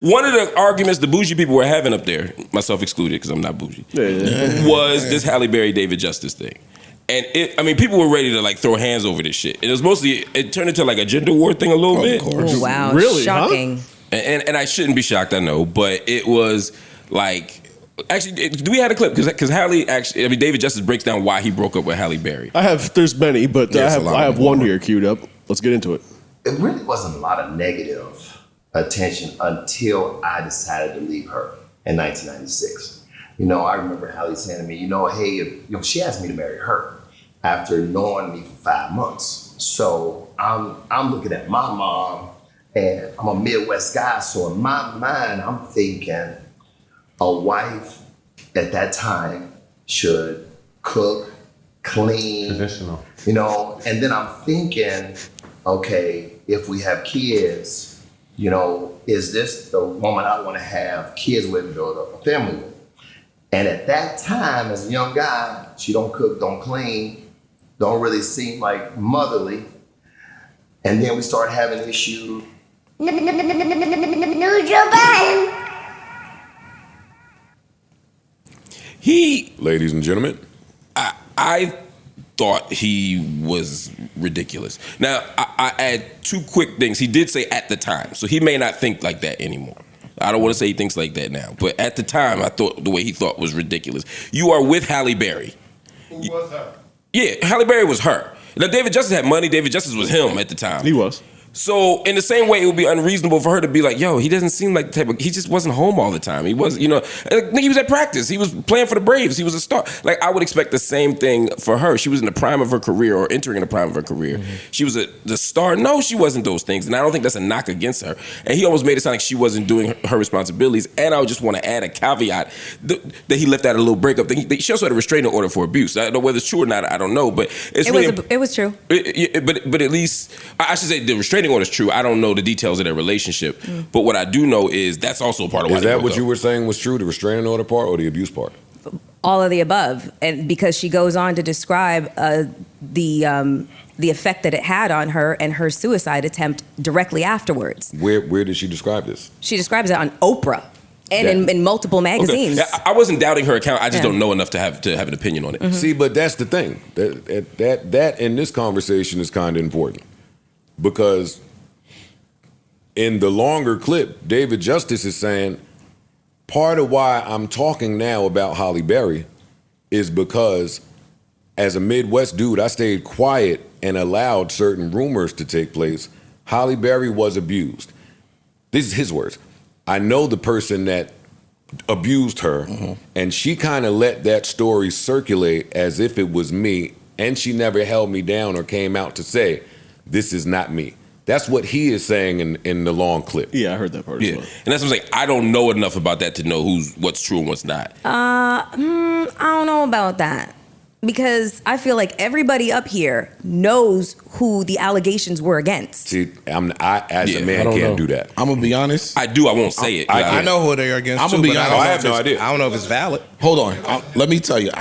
One of the arguments the bougie people were having up there, myself excluded because I'm not bougie, was this Halle Berry David Justice thing. And people were ready to like throw hands over this shit. It was mostly, it turned into like a gender war thing a little bit. Oh, wow. Really? Shocking. Huh? And I shouldn't be shocked, I know, but it was like, actually, do we have a clip? Because Halle actually, David Justice breaks down why he broke up with Halle Berry. There's many, but I have one here queued up. Let's get into it. It really wasn't a lot of negative attention until I decided to leave her in 1996. I remember Halle saying to me, hey, she asked me to marry her after knowing me for 5 months. So I'm looking at my mom, and I'm a Midwest guy, so in my mind, I'm thinking a wife at that time should cook, clean, traditional, and then I'm thinking, okay, if we have kids, is this the woman I want to have kids with and build a family with? And at that time, as a young guy, she don't cook, don't clean, don't really seem like motherly. And then we start having issues. Ladies and gentlemen, I thought he was ridiculous. Now, I add two quick things. He did say at the time, so he may not think like that anymore. I don't want to say he thinks like that now, but at the time, I thought the way he thought was ridiculous. You are with Halle Berry. Who was her? Yeah, Halle Berry was her. Now, David Justice had money. David Justice was him at the time. He was. So in the same way, it would be unreasonable for her to be like, yo, he doesn't seem like the type of, he just wasn't home all the time. He was, he was at practice. He was playing for the Braves. He was a star. Like, I would expect the same thing for her. She was in the prime of her career or entering the prime of her career. Mm-hmm. She was the star. No, she wasn't those things. And I don't think that's a knock against her. And he almost made it sound like she wasn't doing her responsibilities. And I would just want to add a caveat that he left out a little breakup thing. She also had a restraining order for abuse. I don't know whether it's true or not. I don't know. But it was true. But at least, I should say the restraining order is true. I don't know the details of their relationship, but what I do know is that's also a part of why. Is that what you were saying was true, the restraining order part or the abuse part? All of the above, and because she goes on to describe the effect that it had on her and her suicide attempt directly afterwards. Where did she describe this? She describes it on Oprah and in multiple magazines. Okay. I wasn't doubting her account. I just don't know enough to have an opinion on it. Mm-hmm. See, but that's the thing. That in this conversation is kind of important because in the longer clip, David Justice is saying, part of why I'm talking now about Halle Berry is because as a Midwest dude, I stayed quiet and allowed certain rumors to take place. Halle Berry was abused. This is his words. I know the person that abused her, and she kind of let that story circulate as if it was me, and she never held me down or came out to say, this is not me. That's what he is saying in the long clip. Yeah, I heard that part as well. And that's what I'm saying. I don't know enough about that to know what's true and what's not. I don't know about that. Because I feel like everybody up here knows who the allegations were against. See, I as a man can't do that. I'm gonna be honest. I do. I won't say it. I know who they are against. I'm gonna be honest. I have no idea. I don't know if it's valid. Hold on. Let me tell you.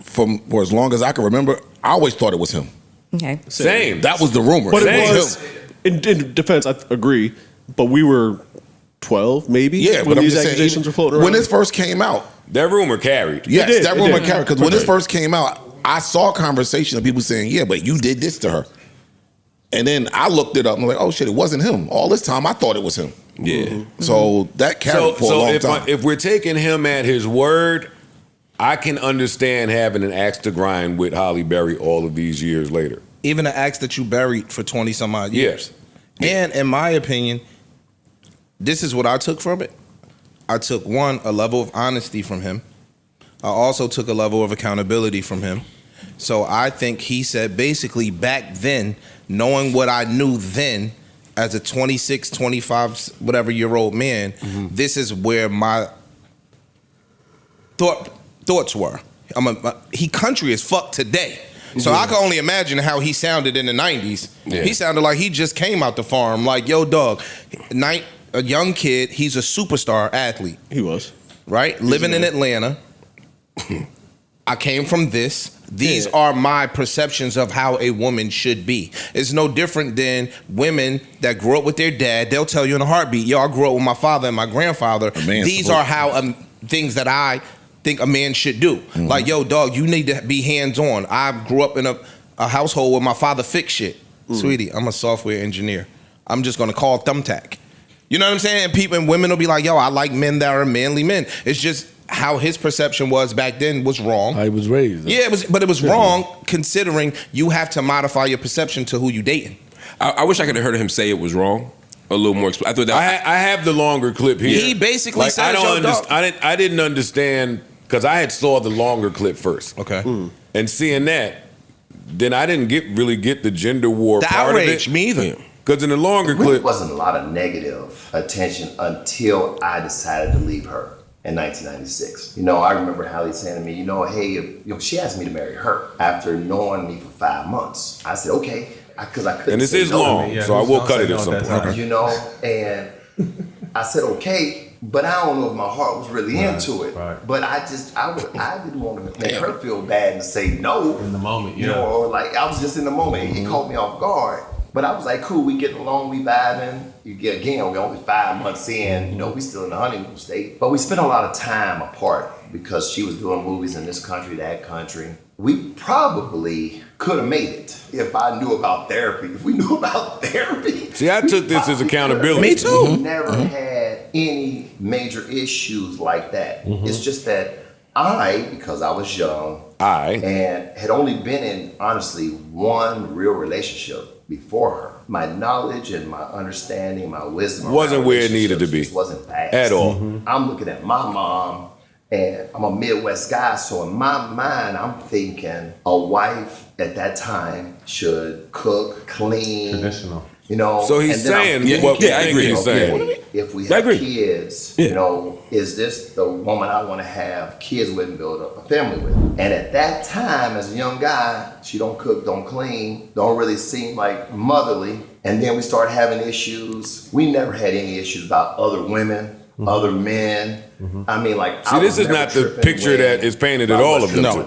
For as long as I can remember, I always thought it was him. Okay. Same. That was the rumor. But Same. it was, in defense, I agree, but we were 12 maybe when these accusations were floating around. When this first came out. That rumor carried. Yes, that rumor carried. Because when this first came out, I saw a conversation of people saying, yeah, but you did this to her. And then I looked it up and I'm like, oh shit, it wasn't him. All this time I thought it was him. Yeah. Mm-hmm. So that carried for a long time. If we're taking him at his word, I can understand having an axe to grind with Halle Berry all of these years later. Even an axe that you buried for 20 some odd years. Yes. And in my opinion, this is what I took from it. I took a level of honesty from him. I also took a level of accountability from him. So I think he said basically back then, knowing what I knew then as a 26, 25, whatever year old man, this is where my thoughts were. He country as fuck today. So I can only imagine how he sounded in the 90s. Yeah. He sounded like he just came out the farm. Like, yo, dog, a young kid, he's a superstar athlete. He was. Right? Living in Atlanta. I came from this. These are my perceptions of how a woman should be. It's no different than women that grew up with their dad. They'll tell you in a heartbeat, yo, I grew up with my father and my grandfather. These are how things that I think a man should do. Like, yo, dog, you need to be hands-on. I grew up in a household where my father fixed shit. Sweetie, I'm a software engineer. I'm just gonna call thumbtack. You know what I'm saying? And people and women will be like, yo, I like men that are manly men. It's just how his perception was back then was wrong. How he was raised. Yeah, but it was wrong considering you have to modify your perception to who you dating. I wish I could have heard him say it was wrong a little more. I thought that I have the longer clip here. He basically said, I didn't understand because I had saw the longer clip first. Okay. And seeing that, then I didn't really get the gender war part outrage, of it. Me either. Because in the longer There really clip, wasn't a lot of negative attention until I decided to leave her in 1996. I remember Halle saying to me, hey, she asked me to marry her after knowing me for 5 months. I said, okay, because I couldn't. and this say is no. long, so I will cut it at some point. And I said, okay, but I don't know if my heart was really into it. Right. But I didn't want to make her feel bad and say no. In the moment, or like I was just in the moment. It caught me off guard. But I was like, cool, we getting along, we vibing. We're only 5 months in, we still in the honeymoon state. But we spent a lot of time apart because she was doing movies in this country, that country. We probably could have made it if I knew about therapy. If we knew about therapy. See, I took this as accountability. Me too. We never had any major issues like that. It's just that because I was young and had only been in, honestly, one real relationship before her. My knowledge and my understanding, my wisdom wasn't where it needed to be. Wasn't vast. At all. I'm looking at my mom, and I'm a Midwest guy, so in my mind, I'm thinking a wife at that time should cook, clean. Traditional. So he's saying what we think he's saying. If we have kids, is this the woman I want to have kids with and build up a family with? And at that time, as a young guy, she don't cook, don't clean, don't really seem like motherly. And then we start having issues. We never had any issues about other women, other men. I mean, like, see, this is not the picture that is painted at all of them. No.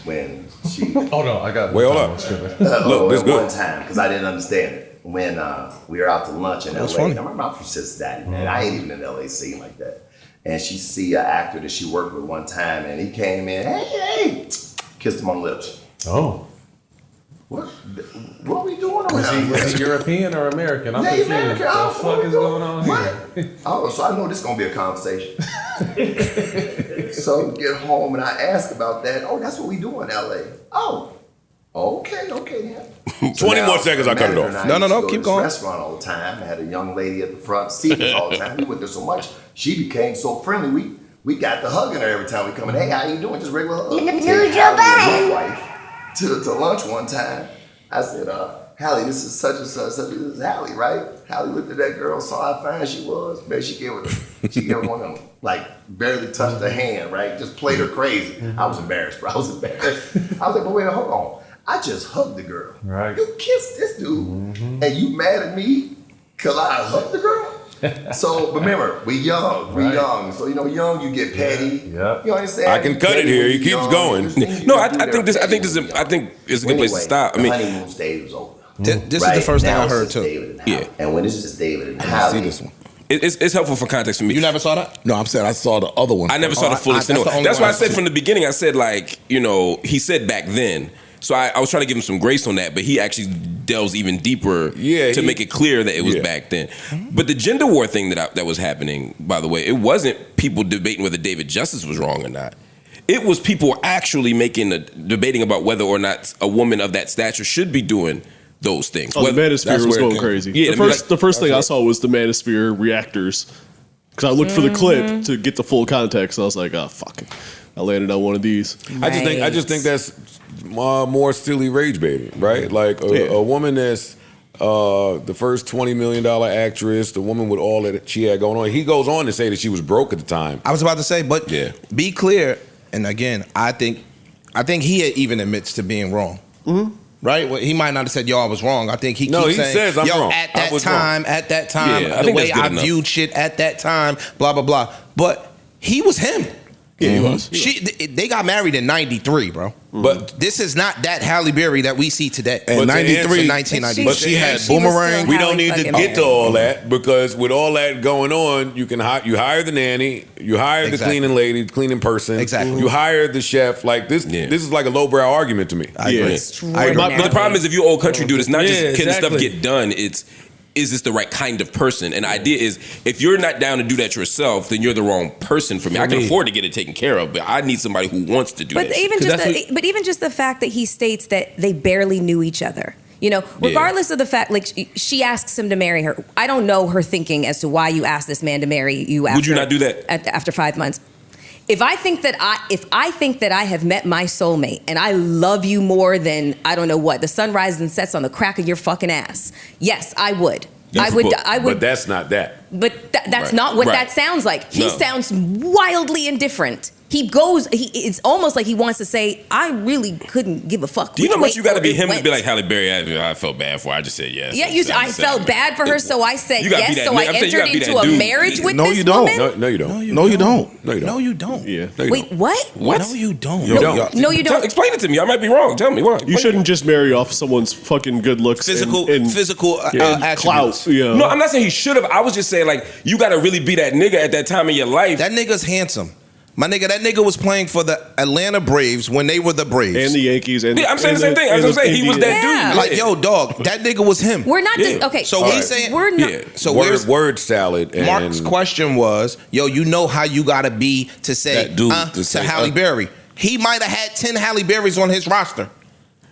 When she, Hold on, I got. Wait, hold up. Look, this good. one time, because I didn't understand it. When we were out to lunch in LA. funny. I remember I'm from Cincinnati, man. I ain't even in LA scene like that. And she see an actor that she worked with one time, and he came in, hey, kissed him on the lips. Oh. What are we doing over here? Was he European or American? I'm Yeah, confused. American. What the fuck is going on here? Oh, so I know this is gonna be a conversation. So get home and I ask about that. Oh, that's what we do in LA. Oh, okay then. 20 more seconds, I cut it off. No, keep going. Restaurant all the time. I had a young lady at the front seating all the time. We went there so much, she became so friendly. We got to hugging her every time we come in. Hey, how you doing? Just regular hug. Take Hallie and my wife to lunch one time. I said, Halle, this is such and such. This is Halle, right? Halle looked at that girl, saw how fine she was. Man, she gave her one of them, like, barely touched her hand, right? Just played her crazy. I was embarrassed, bro. I was like, but wait, hold on. I just hugged the girl. Right. You kissed this dude, and you mad at me because I hugged the girl? So remember, we young. So young, you get petty. Yep. You understand? I can cut it here. He keeps going. No, I think it's a good place to stop. I mean, the honeymoon stage was over. This is the first thing I heard too. Yeah. And when it's just David and Halle, See this one. it's helpful for context for me. You never saw that? No, I'm saying I saw the other one. I never saw the full extent. that's the only That's one why I I've said seen. from the beginning, I said, like, he said back then. So I was trying to give him some grace on that, but he actually delves even deeper to make it clear that it was back then. But the gender war thing that was happening, by the way, it wasn't people debating whether David Justice was wrong or not. It was people actually debating about whether or not a woman of that stature should be doing those things. Oh, the Manosphere was going crazy. Yeah, the first thing I saw was the Manosphere reactors. Because I looked for the clip to get the full context. I was like, oh, fuck it. I landed on one of these. Right. I just think that's more silly rage baiting, right? Like a woman that's the first $20 million actress, the woman with all that she had going on. He goes on to say that she was broke at the time. I was about to say, but be clear. And again, I think he even admits to being wrong. Mm-hmm. Right? Well, he might not have said, yo, I was wrong. I think he keeps saying, says I'm yo, wrong. at that time, Yeah, I the think way that's good I enough. viewed shit at that time, blah, blah, blah. But he was him. Yeah, he was. They got married in '93, bro. But This is not that Halle Berry that we see today. In But to 93, answer- in 1990. but she had She was Boomerang. still we don't Halle need to fucking get to Berry. all that because with all that going on, you hire the nanny, you hire the Exactly. cleaning lady, cleaning person, Exactly. you hire the chef. Like this, Yeah. this is like a lowbrow argument to me. I agree. Extraordinary. But the problem is, if you're old country dude, it's not just Yeah, can the stuff exactly. get done. It's is this the right kind of person? And the idea is, if you're not down to do that yourself, then you're the wrong person for me. I can afford to get it taken care of, but I need somebody who wants to do But that. even just the fact that he states that they barely knew each other. You know, regardless of the fact, like she asks him to marry her. I don't know her thinking as to why you asked this man to marry you. Would you not do that? after 5 months? If I think that I have met my soulmate and I love you more than I don't know what, the sun rises and sets on the crack of your fucking ass. Yes, I would. I would. But that's not that. But that's Right. not what Right. that sounds like. He No. sounds wildly indifferent. It's almost like he wants to say, I really couldn't give a fuck. Do you know which what way you got to be it him to went. be like Halle Berry? I felt bad for her. I just said yes. Yeah, I felt bad for her, so I said You gotta be yes. that So I nigga. I'm saying you entered gotta be into that a dude. marriage with No, this you don't. woman. No, you don't. No, you don't. No, you don't. No, you don't. Yeah. No, you Wait, don't. what? What? No, you don't. You don't. No, you don't. Explain it to me. I might be wrong. Tell me why. You shouldn't just marry off someone's fucking good looks. Physical and attributes. clout. Yeah. No, I'm not saying he should have. I was just saying, like, you got to really be that nigga at that time in your life. That nigga's handsome. My nigga, that nigga was playing for the Atlanta Braves when they were the Braves. and the Yankees. And Yeah, I'm saying the same thing. I was and gonna say he was that Yeah. dude. like, yo, dog, that nigga was him. We're not just Yeah. okay. So he's saying, we're not. Yeah. so Word salad. And Mark's question was, yo, you know how you gotta be to say That dude to to say, Halle Berry. He might have had 10 Halle Berrys on his roster.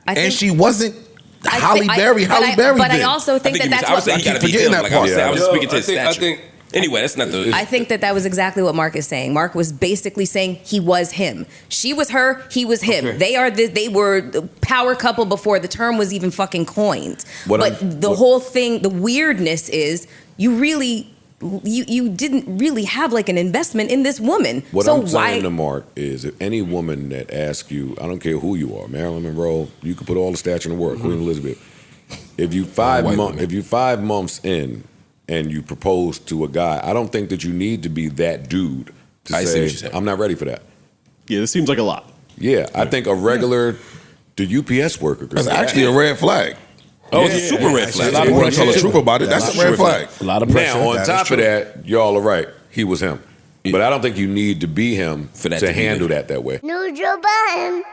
I And think- she wasn't Halle Berry. but Halle Berry. But I did. also think that that's I was what. saying he got to be forgetting him. that Like I was part. saying, I was Yo, speaking to I his think- I stature. think- Anyway, that's not the. I think that was exactly what Mark is saying. Mark was basically saying he was him. She was her. He was him. Okay. They were the power couple before the term was even fucking coined. What but I'm- the what- whole thing, the weirdness is you didn't really have like an investment in this woman. What so I'm saying to Mark is, if any woman that asks you, I don't care who you are, Marilyn Monroe, you could put all the stature in the world, Queen Elizabeth. If you 5 months in and you propose to a guy, I don't think that you need to be that dude to I see what say, you're saying. I'm not ready for that. Yeah, this seems like a lot. Yeah, I think a regular, the UPS worker could That's say actually that. a red flag. Oh, it's a super red flag. A lot of want to tell the truth about it. That's a red flag. A lot of pressure. Now, on That is top true. of that, y'all are right. He was him. But I don't think you need to be him For that to to be handle good. that way. Neutral button.